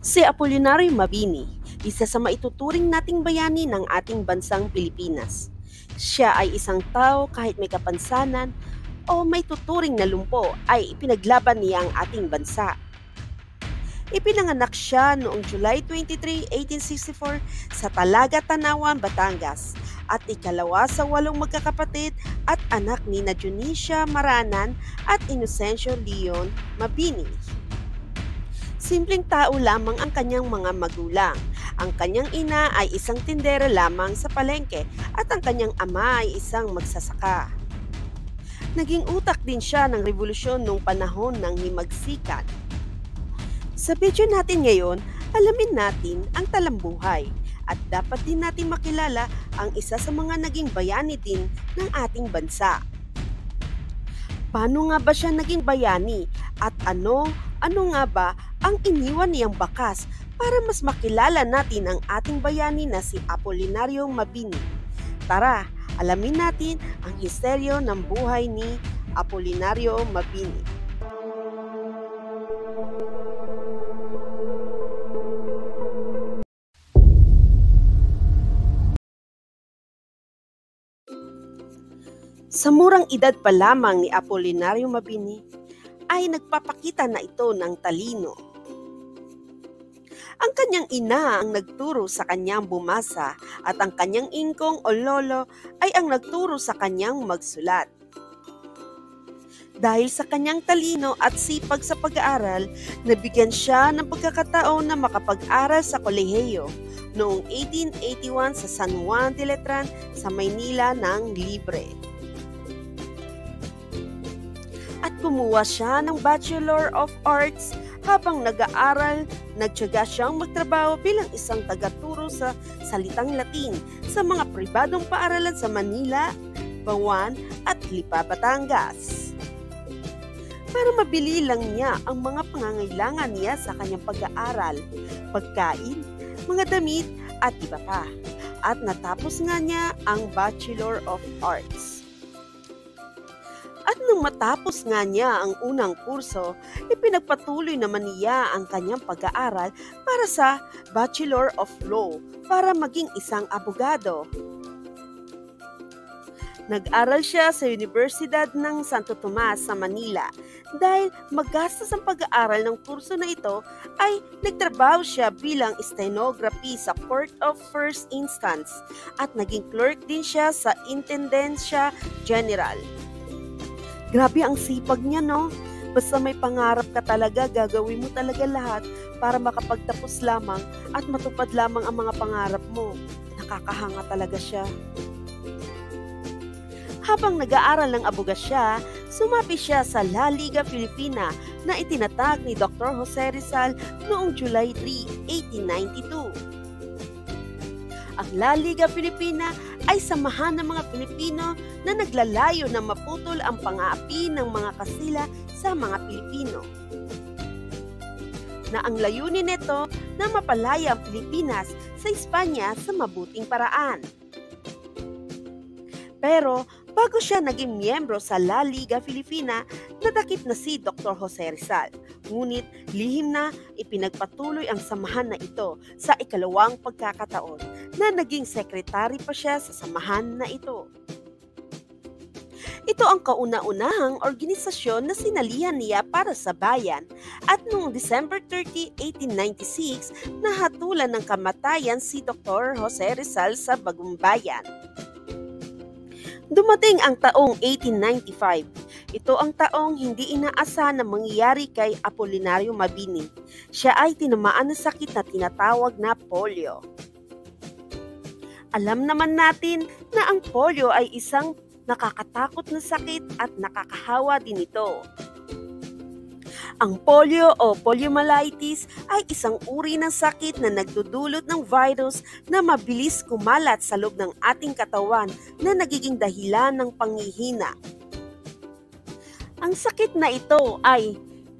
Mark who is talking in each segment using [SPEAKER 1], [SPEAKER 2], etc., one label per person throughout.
[SPEAKER 1] Si Apolinario Mabini, isa sa maituturing nating bayani ng ating bansang Pilipinas. Siya ay isang tao kahit may kapansanan o may tuturing na lumpo ay ipinaglaban niya ang ating bansa. Ipinanganak siya noong July 23, 1864 sa Talaga, Tanawan, Batangas at ikalawa sa 8 magkakapatid at anak ni na Junicia Maranan at Inocencio Leon Mabini. Simpleng tao lamang ang kanyang mga magulang. Ang kanyang ina ay isang tindera lamang sa palengke at ang kanyang ama ay isang magsasaka. Naging utak din siya ng revolusyon noong panahon ng himagsikan. Sa video natin ngayon, alamin natin ang talambuhay at dapat din natin makilala ang isa sa mga naging bayani din ng ating bansa. Paano nga ba siya naging bayani at ano nga ba ang iniwan niyang bakas para mas makilala natin ang ating bayani na si Apolinario Mabini? Tara, alamin natin ang misteryo ng buhay ni Apolinario Mabini. Sa murang edad pa lamang ni Apolinario Mabini, ay nagpapakita na ito ng talino. Ang kanyang ina ang nagturo sa kanyang bumasa at ang kanyang ingkong o lolo ay ang nagturo sa kanyang magsulat. Dahil sa kanyang talino at sipag sa pag-aaral, nabigyan siya ng pagkakataon na makapag-aral sa kolehiyo noong 1881 sa San Juan de Letran sa Maynila ng libre. At kumuha siya ng Bachelor of Arts. Habang nag-aaral, nagtiyaga siyang magtrabaho bilang isang tagaturo sa salitang Latin sa mga pribadong paaralan sa Manila, Butuan at Lipa, Batangas. Para mabili lang niya ang mga pangangailangan niya sa kanyang pag-aaral, pagkain, mga damit at iba pa. At natapos nga niya ang Bachelor of Arts. At nung matapos nga niya ang unang kurso, ipinagpatuloy naman niya ang kanyang pag-aaral para sa Bachelor of Law para maging isang abogado. Nag-aral siya sa Universidad ng Santo Tomas sa Manila. Dahil magastos ang pag-aaral ng kurso na ito, ay nagtrabaho siya bilang stenography sa Court of First Instance at naging clerk din siya sa Intendencia General. Grabe ang sipag niya, no? Basta may pangarap ka talaga, gagawin mo talaga lahat para makapagtapos lamang at matupad lamang ang mga pangarap mo. Nakakahanga talaga siya. Habang nag-aaral ng abogasya, sumapi siya sa La Liga Filipina na itinatag ni Dr. Jose Rizal noong July 3, 1892. Ang La Liga Filipina ay samahan ng mga Pilipino na naglalayo na maputol ang pang-aapi ng mga Kastila sa mga Pilipino. Na ang layunin nito na mapalaya ang Pilipinas sa Espanya sa mabuting paraan. Pero bago siya naging miyembro sa La Liga Filipina, nadakip na si Dr. Jose Rizal. Ngunit lihim na ipinagpatuloy ang samahan na ito sa ikalawang pagkakataon na naging sekretary pa siya sa samahan na ito. Ito ang kauna-unahang organisasyon na sinalihan niya para sa bayan at noong December 30, 1896, nahatulan ng kamatayan si Dr. Jose Rizal sa Bagong Bayan. Dumating ang taong 1895. Ito ang taong hindi inaasahan na mangyayari kay Apolinario Mabini. Siya ay tinamaan ng sakit na tinatawag na polio. Alam naman natin na ang polio ay isang nakakatakot na sakit at nakakahawa din ito. Ang polio o poliomyelitis ay isang uri ng sakit na nagdudulot ng virus na mabilis kumalat sa loob ng ating katawan na nagiging dahilan ng panghihina. Ang sakit na ito ay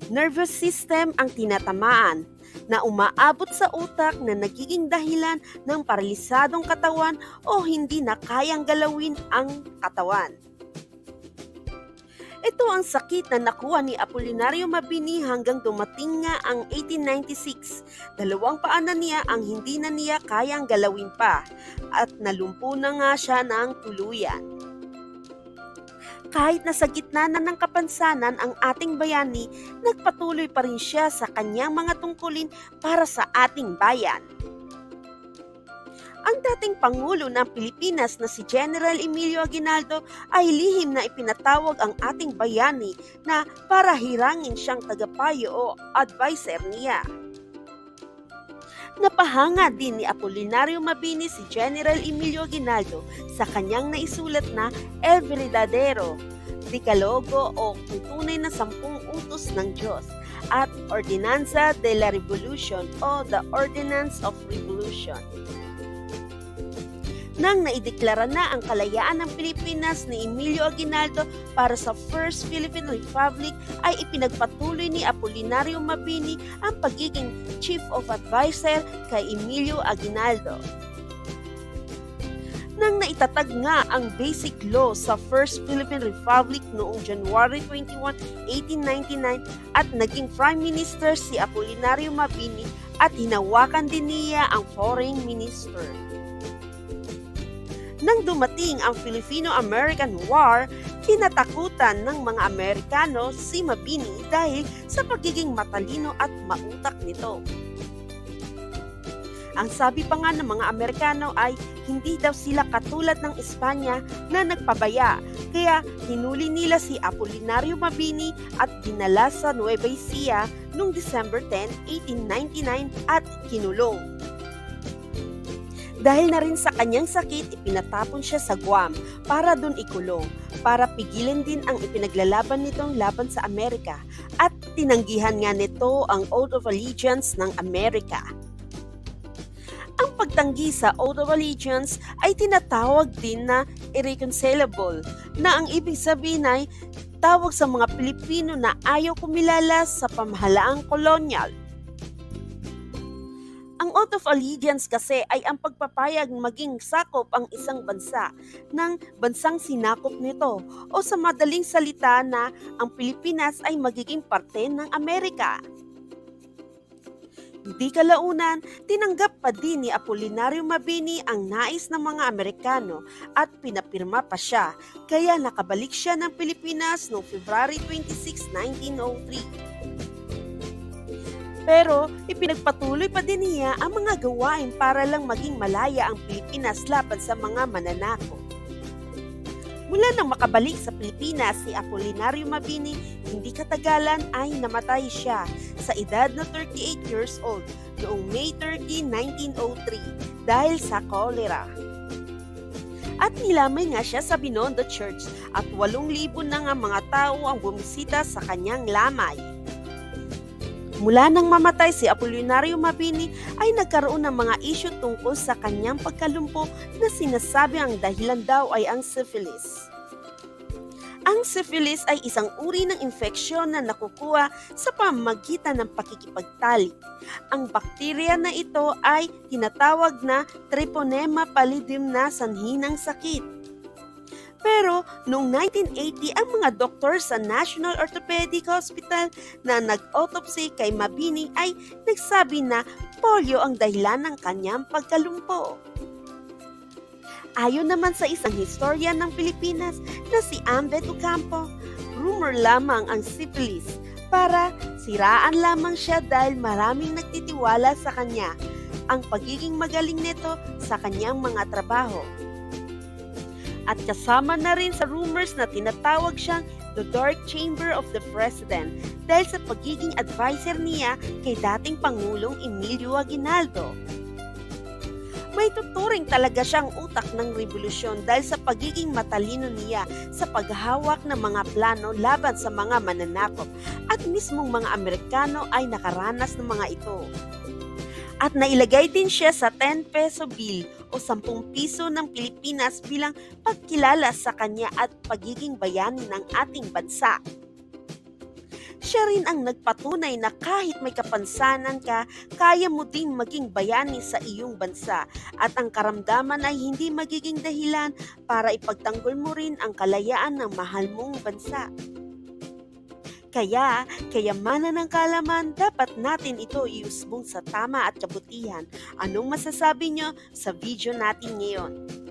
[SPEAKER 1] nervous system ang tinatamaan na umaabot sa utak na nagiging dahilan ng paralisadong katawan o hindi na kayang galawin ang katawan. Ito ang sakit na nakuha ni Apolinario Mabini hanggang dumating nga ang 1896. 2 paanan niya ang hindi na niya kayang galawin pa at nalumpo na nga siya ng tuluyan. Kahit nasa gitna na ng kapansanan ang ating bayani, nagpatuloy pa rin siya sa kanyang mga tungkulin para sa ating bayan. Ang dating Pangulo ng Pilipinas na si General Emilio Aguinaldo ay lihim na ipinatawag ang ating bayani na para hirangin siyang tagapayo o adviser niya. Napahanga din ni Apolinario Mabini si General Emilio Aguinaldo sa kanyang naisulat na El Verdadero, Decalogo o tunay na 10 utos ng Diyos at Ordinanza de la Revolution o The Ordinance of Revolution. Nang naideklara na ang kalayaan ng Pilipinas ni Emilio Aguinaldo para sa First Philippine Republic, ay ipinagpatuloy ni Apolinario Mabini ang pagiging Chief of Advisor kay Emilio Aguinaldo. Nang naitatag nga ang Basic Law sa First Philippine Republic noong January 21, 1899 at naging Prime Minister si Apolinario Mabini at hinawakan din niya ang Foreign Minister. Nang dumating ang Filipino-American War, kinatakutan ng mga Amerikano si Mabini dahil sa pagiging matalino at mautak nito. Ang sabi pa nga ng mga Amerikano ay hindi daw sila katulad ng Espanya na nagpabaya, kaya hinuli nila si Apolinario Mabini at dinala sa Nueva Ecija noong December 10, 1899 at kinulong. Dahil na rin sa kanyang sakit, ipinatapon siya sa Guam para dun ikulong, para pigilan din ang ipinaglalaban nitong laban sa Amerika at tinanggihan nga nito ang Oath of Allegiance ng Amerika. Ang pagtanggi sa Oath of Allegiance ay tinatawag din na irreconcilable, na ang ibig sabihin ay tawag sa mga Pilipino na ayaw kumilala sa pamahalaang kolonyal. Ang Oath of Allegiance kasi ay ang pagpapayag maging sakop ang isang bansa ng bansang sinakop nito o sa madaling salita na ang Pilipinas ay magiging parte ng Amerika. Hindi kalaunan, tinanggap pa din ni Apolinario Mabini ang nais ng mga Amerikano at pinapirma pa siya, kaya nakabalik siya ng Pilipinas noong February 26, 1903. Pero ipinagpatuloy pa din niya ang mga gawain para lang maging malaya ang Pilipinas laban sa mga mananakop. Mula nang makabalik sa Pilipinas si Apolinario Mabini, hindi katagalan ay namatay siya sa edad na 38 years old noong May 30, 1903 dahil sa cholera. At nilamay nga siya sa Binondo Church at 8,000 na nga mga tao ang bumisita sa kanyang lamay. Mula nang mamatay si Apolinario Mabini ay nagkaroon ng mga isyu tungkol sa kanyang pagkalumpo na sinasabi ang dahilan daw ay ang syphilis. Ang syphilis ay isang uri ng infeksyon na nakukuha sa pamamagitan ng pakikipagtalik. Ang bakterya na ito ay tinatawag na Treponema pallidum na sanhi ng sakit. Pero noong 1980, ang mga doktor sa National Orthopedic Hospital na nag-autopsy kay Mabini ay nagsabi na polio ang dahilan ng kanyang pagkalumpo. Ayon naman sa isang historian ng Pilipinas na si Ambet Ocampo, rumor lamang ang syphilis para siraan lamang siya dahil maraming nagtitiwala sa kanya, ang pagiging magaling nito sa kanyang mga trabaho. At kasama na rin sa rumors na tinatawag siyang the Dark Chamber of the President dahil sa pagiging advisor niya kay dating Pangulong Emilio Aguinaldo. May tuturing talaga siyang utak ng revolusyon dahil sa pagiging matalino niya sa paghahawak ng mga plano laban sa mga mananakop at mismong mga Amerikano ay nakaranas ng mga ito. At nailagay din siya sa 10 peso bill o 10 piso ng Pilipinas bilang pagkilala sa kanya at pagiging bayani ng ating bansa. Siya rin ang nagpatunay na kahit may kapansanan ka, kaya mo ding maging bayani sa iyong bansa at ang karamdaman ay hindi magiging dahilan para ipagtanggol mo rin ang kalayaan ng mahal mong bansa. Kaya, kayamanan ng kaalaman, dapat natin ito iusbong sa tama at kabutihan. Anong masasabi nyo sa video natin ngayon?